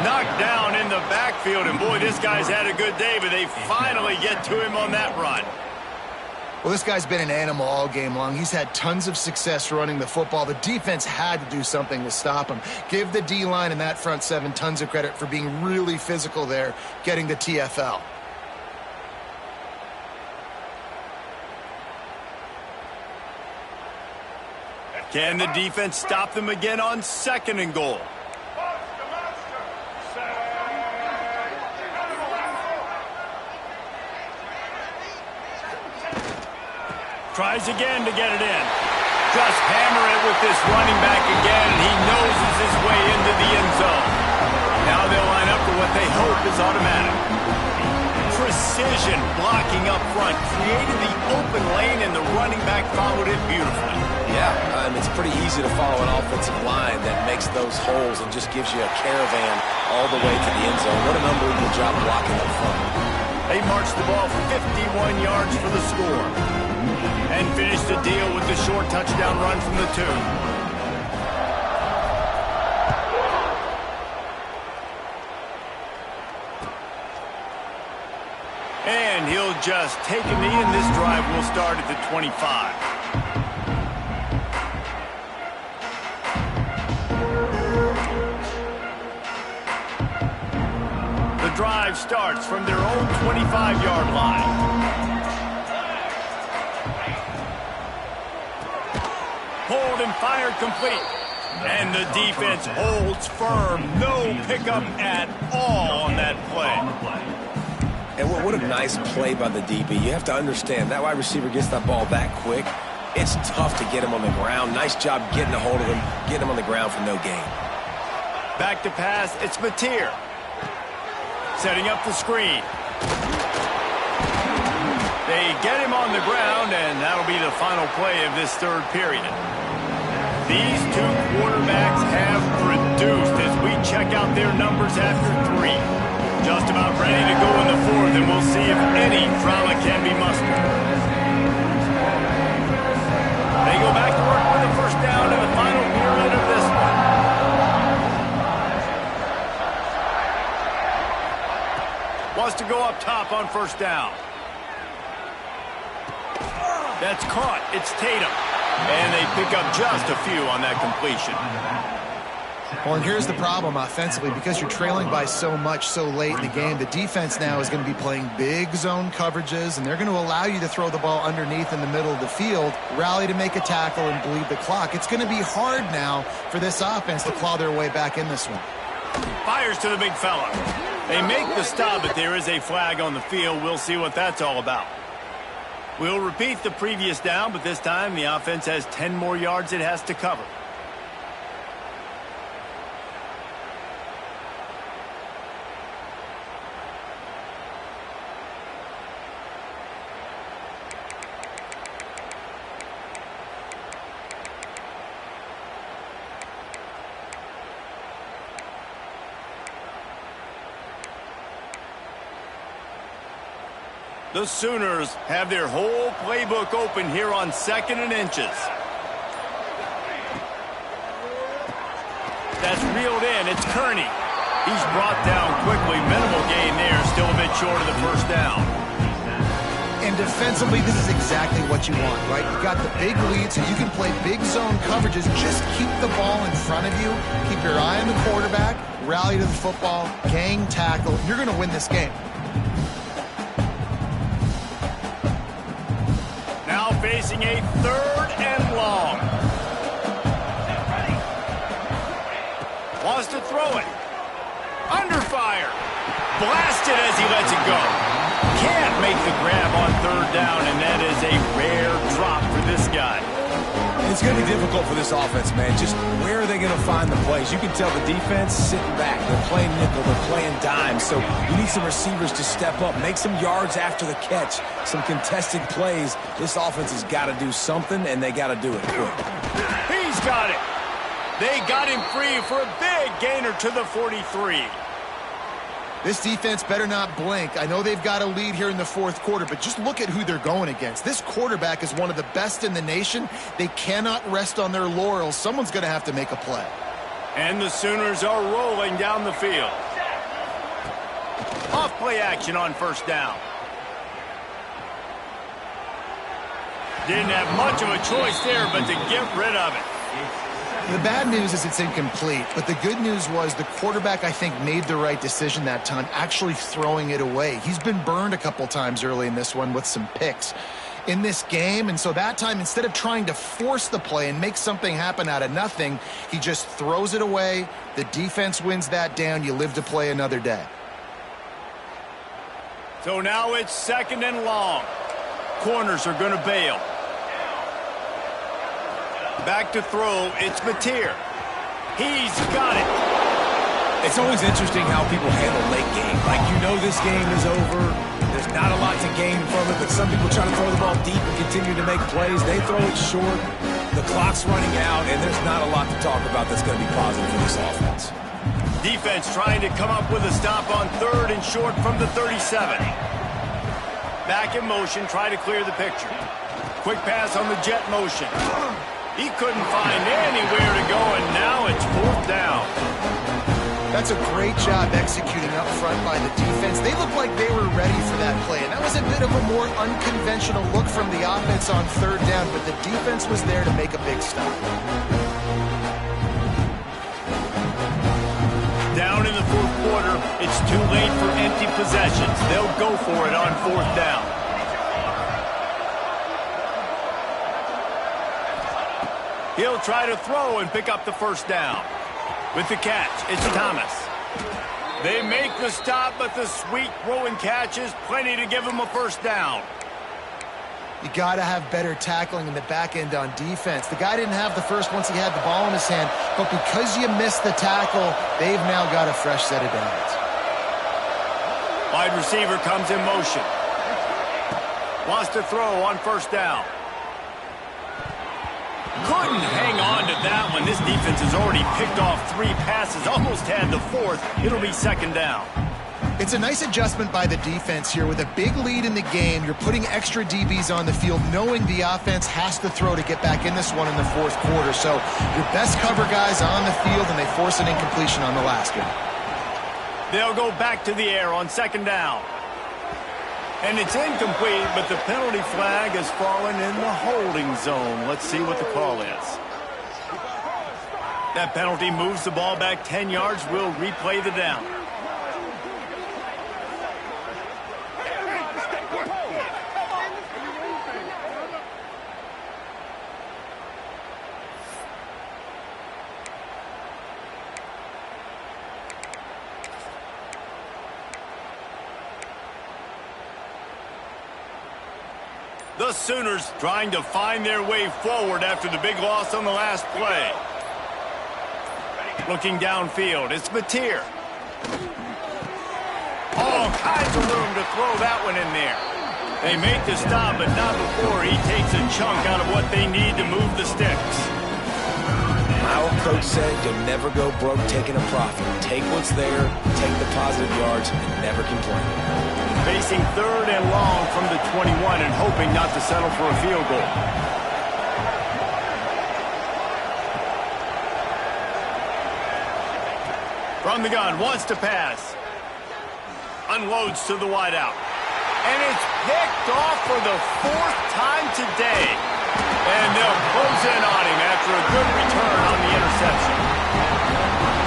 Knocked down in the backfield, and boy, this guy's had a good day, but they finally get to him on that run. Well, this guy's been an animal all game long. He's had tons of success running the football. The defense had to do something to stop him. Give the D-line and that front 7 tons of credit for being really physical there, getting the TFL. Can the defense stop them again on second and goal? Tries again to get it in. Just hammer it with this running back again, and he noses his way into the end zone. Now they'll line up for what they hope is automatic. Precision blocking up front, created the open lane, and the running back followed it beautifully. Yeah, it's pretty easy to follow an offensive line that makes those holes and just gives you a caravan all the way to the end zone. What an unbelievable job blocking up front. They marched the ball 51 yards for the score. And finished the deal with the short touchdown run from the 2. just take a knee, and this drive will start at the 25. The drive starts from their own 25-yard line. Hold and fired complete. And the defense holds firm. No pickup at all on that play. And what a nice play by the DB. You have to understand, that wide receiver gets that ball that quick. It's tough to get him on the ground. Nice job getting a hold of him, getting him on the ground for no gain. Back to pass, it's Mateer. Setting up the screen. They get him on the ground, and that'll be the final play of this third period. These two quarterbacks have produced as we check out their numbers after 3. Just about ready to go in the 4th, and we'll see if any drama can be mustered. They go back to work with a first down in the final period of this one. Wants to go up top on first down. That's caught. It's Tatum. And they pick up just a few on that completion. Well, and here's the problem offensively. Because you're trailing by so much so late in the game, the defense now is going to be playing big zone coverages, and they're going to allow you to throw the ball underneath in the middle of the field, rally to make a tackle, and bleed the clock. It's going to be hard now for this offense to claw their way back in this one. Fires to the big fella. They make the stop, but there is a flag on the field. We'll see what that's all about. We'll repeat the previous down, but this time the offense has 10 more yards it has to cover. The Sooners have their whole playbook open here on 2nd and inches. That's reeled in. It's Kearney. He's brought down quickly. Minimal gain there. Still a bit short of the first down. And defensively, this is exactly what you want, right? You've got the big lead, so you can play big zone coverages. Just keep the ball in front of you. Keep your eye on the quarterback. Rally to the football. Gang tackle. You're going to win this game. Facing a 3rd and long. Wants to throw it. Under fire. Blasted as he lets it go. Can't make the grab on 3rd down, and that is a rare drop for this guy. It's going to be difficult for this offense, man. Just where are they going to find the plays? You can tell the defense sitting back. They're playing nickel. They're playing dime. So you need some receivers to step up, make some yards after the catch, some contested plays. This offense has got to do something, and they got to do it quick. He's got it. They got him free for a big gainer to the 43. This defense better not blink. I know they've got a lead here in the 4th quarter, but just look at who they're going against. This quarterback is one of the best in the nation. They cannot rest on their laurels. Someone's going to have to make a play. And the Sooners are rolling down the field. Off play action on first down. Didn't have much of a choice there, but to get rid of it. The bad news is it's incomplete, but the good news was the quarterback, I think, made the right decision that time, actually throwing it away. He's been burned a couple times early in this one with some picks in this game, and so that time, instead of trying to force the play and make something happen out of nothing, he just throws it away. The defense wins that down. You live to play another day. So now it's 2nd and long. Corners are going to bail. Back to throw, it's Mateer. He's got it. It's always interesting how people handle late game. Like, you know this game is over. There's not a lot to gain from it, but some people try to throw the ball deep and continue to make plays. They throw it short. The clock's running out, and there's not a lot to talk about that's going to be positive for this offense. Defense trying to come up with a stop on 3rd and short from the 37. Back in motion, try to clear the picture. Quick pass on the jet motion. He couldn't find anywhere to go, and now it's 4th down. That's a great job executing up front by the defense. They looked like they were ready for that play. And that was a bit of a more unconventional look from the offense on third down, but the defense was there to make a big stop. Down in the fourth quarter, it's too late for empty possessions. They'll go for it on fourth down. He'll try to throw and pick up the first down. With the catch, it's Thomas. They make the stop, but the sweet throw and catch is plenty to give him a first down. You got to have better tackling in the back end on defense. The guy didn't have the first once he had the ball in his hand, but because you missed the tackle, they've now got a fresh set of downs. Wide receiver comes in motion. Wants to throw on first down. Couldn't hang on to that one. This defense has already picked off 3 passes, almost had the 4th. It'll be second down. It's a nice adjustment by the defense here. With a big lead in the game, you're putting extra DBs on the field, knowing the offense has to throw to get back in this one in the fourth quarter. So your best cover guys on the field, and they force an incompletion on the last one. They'll go back to the air on second down. And it's incomplete, but the penalty flag has fallen in the holding zone. Let's see what the call is. That penalty moves the ball back 10 yards. We'll replay the down. The Sooners trying to find their way forward after the big loss on the last play. Looking downfield, it's Mateer. All kinds of room to throw that one in there. They make the stop, but not before he takes a chunk out of what they need to move the sticks. My old coach said you'll never go broke taking a profit. Take what's there, take the positive yards, and never complain. Facing third and long from the 21 and hoping not to settle for a field goal. From the gun, wants to pass. Unloads to the wideout. And it's picked off for the 4th time today. And they'll close in on him after a good return on the interception.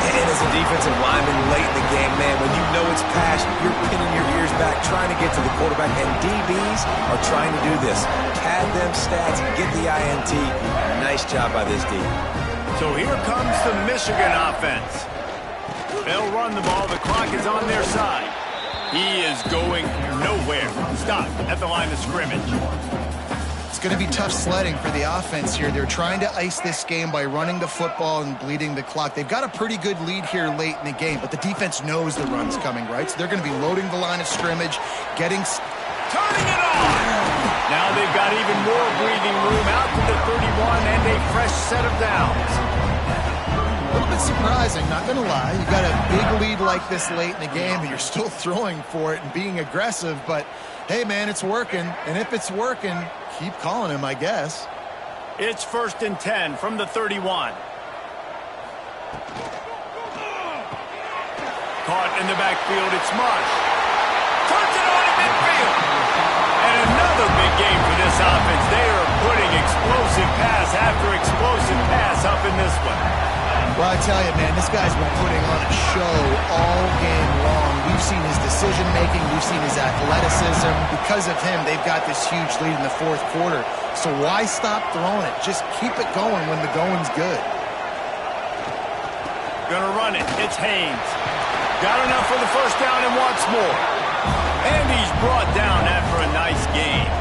And as a defensive lineman late in the game, man, when you know it's past, you're pinning your ears back, trying to get to the quarterback, and DBs are trying to do this. Pad them stats, get the INT. Nice job by this D. So here comes the Michigan offense. They'll run the ball. The clock is on their side. He is going nowhere. Stop at the line of scrimmage. It's going to be tough sledding for the offense here. They're trying to ice this game by running the football and bleeding the clock. They've got a pretty good lead here late in the game, but the defense knows the run's coming, right? So they're going to be loading the line of scrimmage, getting... Turning it on! Now they've got even more breathing room out to the 31 and a fresh set of downs. A little bit surprising, not going to lie. You got a big lead like this late in the game, and you're still throwing for it and being aggressive, but hey, man, it's working. And if it's working, keep calling him, I guess. It's 1st and 10 from the 31. Caught in the backfield, it's Marsh. Turns it on in midfield. And another big game for this offense. They are putting explosive pass after explosive pass up in this one. Well, I tell you, man, this guy's been putting on a show all game long. We've seen his decision-making. We've seen his athleticism. Because of him, they've got this huge lead in the fourth quarter. So why stop throwing it? Just keep it going when the going's good. Gonna run it. It's Haynes. Got enough for the first down and wants more. And he's brought down after a nice game.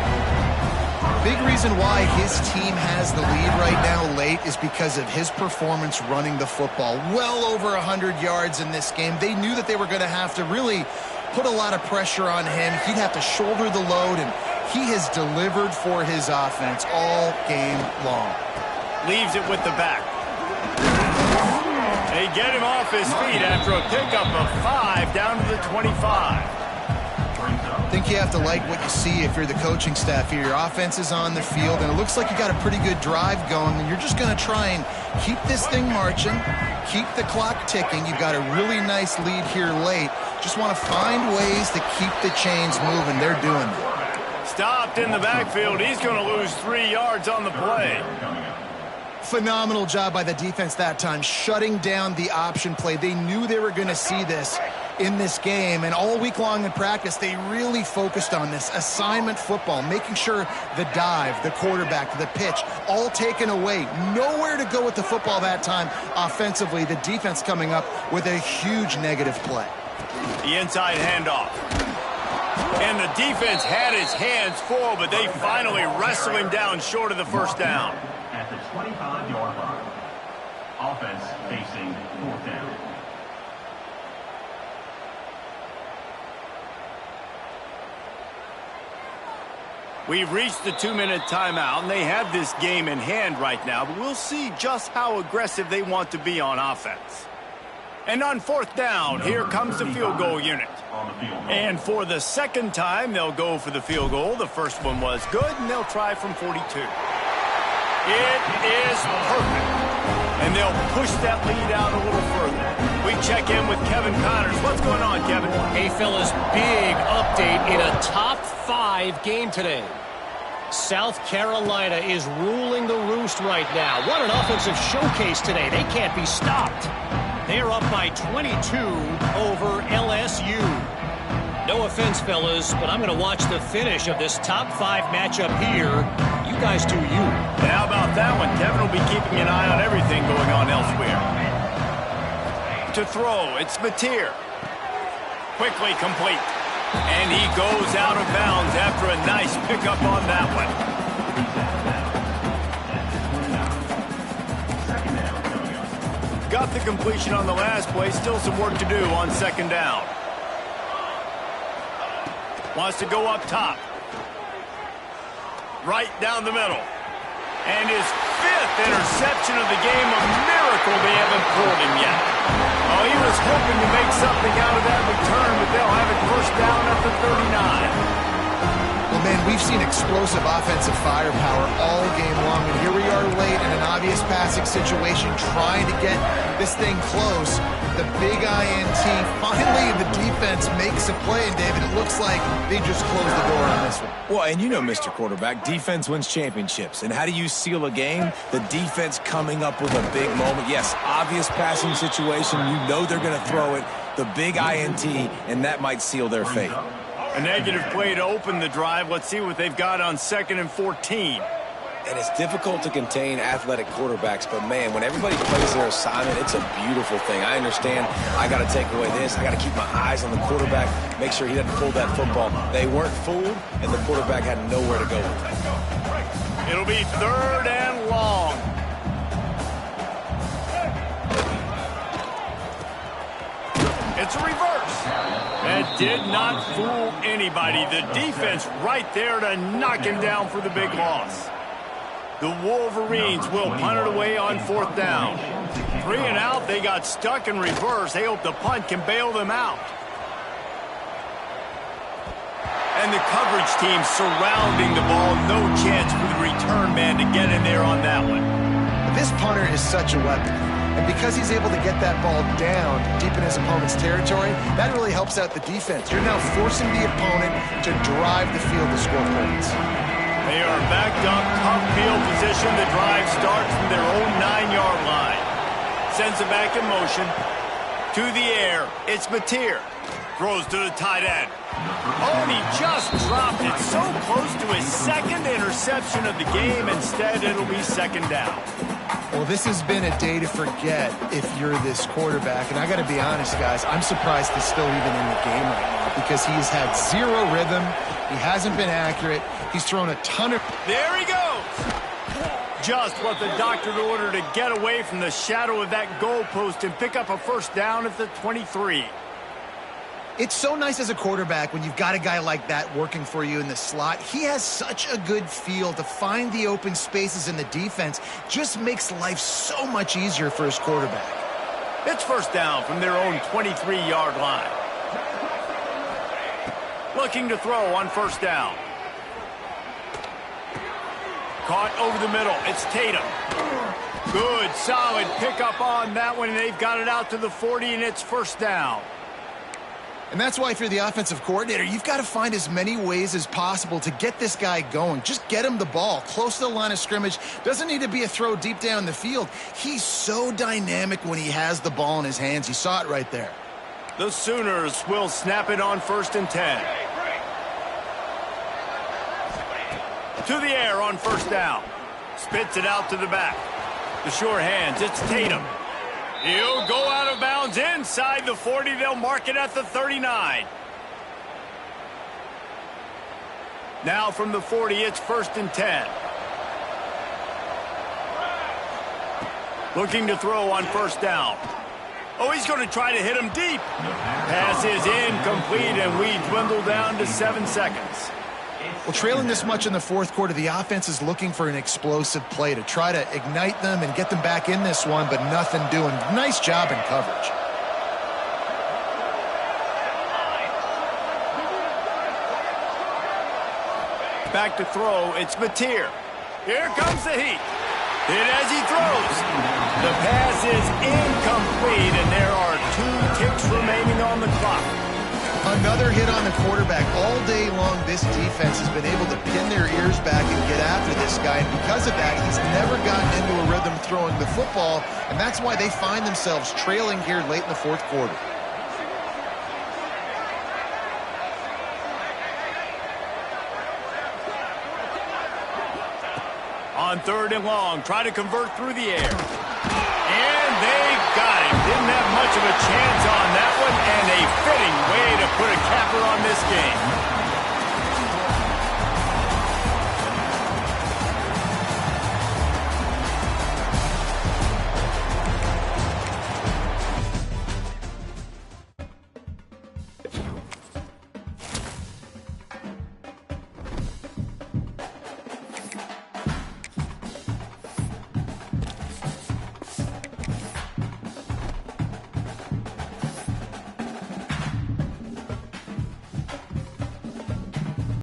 Big reason why his team has the lead right now late is because of his performance running the football. Well over 100 yards in this game. They knew that they were going to have to really put a lot of pressure on him. He'd have to shoulder the load, and he has delivered for his offense all game long. Leaves it with the back. They get him off his feet after a pickup of 5 down to the 25. I think think you have to like what you see if you're the coaching staff here. Your offense is on the field, and it looks like you got a pretty good drive going, and you're just going to try and keep this thing marching, keep the clock ticking. You've got a really nice lead here late. Just want to find ways to keep the chains moving. They're doing it. Stopped in the backfield. He's going to lose 3 yards on the play. Phenomenal job by the defense that time, shutting down the option play. They knew they were going to see this in this game, and all week long in practice, they really focused on this assignment football, making sure the dive, the quarterback, the pitch, all taken away. Nowhere to go with the football that time offensively. The defense coming up with a huge negative play. The inside handoff. And the defense had his hands full, but they finally wrestle him down short of the first down. At the 25-yard line. Offense facing 4th down. We've reached the 2-minute timeout, and they have this game in hand right now, but we'll see just how aggressive they want to be on offense. And on 4th down, here comes the field goal unit. And for the second time, they'll go for the field goal. The first one was good, and they'll try from 42. It is perfect. And they'll push that lead out a little further. We check in with Kevin Connors. What's going on, Kevin? Hey, fellas, big update in a top 5 game today. South Carolina is ruling the roost right now. What an offensive showcase today. They can't be stopped. They're up by 22 over LSU. No offense, fellas, but I'm going to watch the finish of this top 5 matchup here. You guys do you. And how about that one? Kevin will be keeping an eye on everything going on elsewhere. To throw, it's Mateer. Quickly complete. And he goes out of bounds after a nice pickup on that one. Got the completion on the last play. Still some work to do on 2nd down. Wants to go up top. Right down the middle. And his 5th interception of the game. A miracle they haven't pulled him yet. Oh, he was hoping to make something out of that return, but they'll have it first down at the 39. Well, man, we've seen explosive offensive firepower all game long, and here we are late in an obvious passing situation, trying to get this thing close. The big INT, finally the defense makes a play, and David, it looks like they just closed the door on this one. Well, and you know, Mr. Quarterback, defense wins championships. And how do you seal a game? The defense coming up with a big moment. Yes, obvious passing situation. You know they're going to throw it. The big INT, and that might seal their fate. A negative play to open the drive. Let's see what they've got on 2nd and 14. And it's difficult to contain athletic quarterbacks, but, man, when everybody plays their assignment, it's a beautiful thing. I understand I got to take away this. I got to keep my eyes on the quarterback, make sure he doesn't pull that football. They weren't fooled, and the quarterback had nowhere to go with it. It'll be 3rd and long. It's a reverse. That did not fool anybody. The defense right there to knock him down for the big loss. The Wolverines will punt it away on 4th down. 3 and out. They got stuck in reverse. They hope the punt can bail them out. And the coverage team surrounding the ball. No chance for the return man to get in there on that one. This punter is such a weapon. And because he's able to get that ball down deep in his opponent's territory, that really helps out the defense. You're now forcing the opponent to drive the field to score points. They are backed up, tough field position. The drive starts from their own 9-yard line. Sends it back in motion. To the air, it's Mateer. Throws to the tight end. Oh, and he just dropped it so close to his 2nd interception of the game. Instead, it'll be 2nd down. Well, this has been a day to forget if you're this quarterback. And I got to be honest, guys, I'm surprised he's still even in the game right now because he's had zero rhythm. He hasn't been accurate. He's thrown a ton of... There he goes! Just what the doctor ordered to get away from the shadow of that goalpost and pick up a first down at the 23. It's so nice as a quarterback when you've got a guy like that working for you in the slot. He has such a good feel to find the open spaces in the defense. Just makes life so much easier for his quarterback. It's first down from their own 23-yard line. Looking to throw on first down. Caught over the middle. It's Tatum. Good, solid pickup on that one, and they've got it out to the 40, and it's first down. And that's why if you're the offensive coordinator, you've got to find as many ways as possible to get this guy going. Just get him the ball close to the line of scrimmage. Doesn't need to be a throw deep down the field. He's so dynamic when he has the ball in his hands. You saw it right there. The Sooners will snap it on 1st and 10. To the air on first down. Spits it out to the back. The sure hands, it's Tatum. He'll go out of bounds inside the 40. They'll mark it at the 39. Now from the 40, it's 1st and 10. Looking to throw on first down. Oh, he's going to try to hit him deep. Pass is incomplete, and we dwindle down to 7 seconds. Well, trailing this much in the fourth quarter, the offense is looking for an explosive play to try to ignite them and get them back in this one, but nothing doing. Nice job in coverage. Back to throw, it's Mateer. Here comes the heat. Hit as he throws. The pass is incomplete, and there are 2 ticks remaining on the clock. Another hit on the quarterback. All day long, this defense has been able to pin their ears back and get after this guy. And because of that, he's never gotten into a rhythm throwing the football. And that's why they find themselves trailing here late in the fourth quarter. On 3rd and long, try to convert through the air. And they got him. Didn't have much of a chance on that one, and a fitting way to put a capper on this game.